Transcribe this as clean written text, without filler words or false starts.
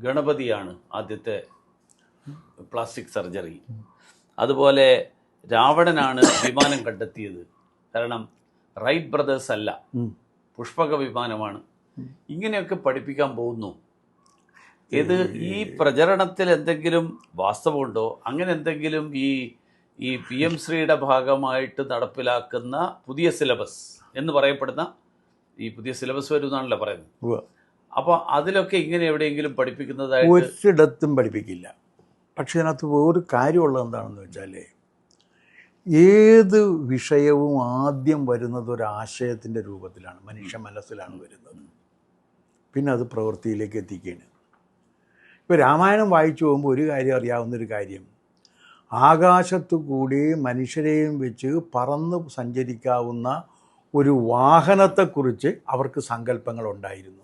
ഗണപതിയാണ് ആദ്യത്തെ plastic surgery. അതുപോലെ രാവണനാണ് വിമാനം കണ്ടെത്തിയത്. കാരണം റൈറ്റ് ബ്രദേഴ്സ് അല്ല, പുഷ്പക വിമാനമാണ്. ഇങ്ങനെയൊക്കെ പഠിപ്പിക്കാൻ പോകുന്നു. ഇത് ഈ പ്രചരണത്തിൽ എന്തെങ്കിലും വാസ്തവമുണ്ടോ? അങ്ങനെ എന്തെങ്കിലും ഈ PM ശ്രീയുടെ ഭാഗമായിട്ട് നടപ്പിലാക്കുന്ന പുതിയ സിലബസ് എന്ന് പറയപ്പെടുന്ന ഈ പുതിയ സിലബസ് വരുമെന്നാണല്ലോ പറയുന്നത്. അപ്പോൾ അതിലൊക്കെ ഇങ്ങനെ എവിടെയെങ്കിലും പഠിപ്പിക്കുന്നതായിട്ട് ഒരിടത്തും പഠിപ്പിക്കില്ല. പക്ഷെ അതിനകത്ത് വേറൊരു കാര്യമുള്ളത് എന്താണെന്ന് വെച്ചാൽ, ഏത് വിഷയവും ആദ്യം വരുന്നത് ഒരു ആശയത്തിൻ്റെ രൂപത്തിലാണ്, മനുഷ്യ മനസ്സിലാണ് വരുന്നത്. പിന്നെ അത് പ്രവൃത്തിയിലേക്ക് എത്തിക്കുകയാണ്. ഇപ്പോൾ രാമായണം വായിച്ചു പോകുമ്പോൾ ഒരു കാര്യം അറിയാവുന്നൊരു കാര്യം, ആകാശത്തു കൂടി മനുഷ്യരെയും വെച്ച് പറന്ന് സഞ്ചരിക്കാവുന്ന ഒരു വാഹനത്തെക്കുറിച്ച് അവർക്ക് സങ്കല്പങ്ങളുണ്ടായിരുന്നു.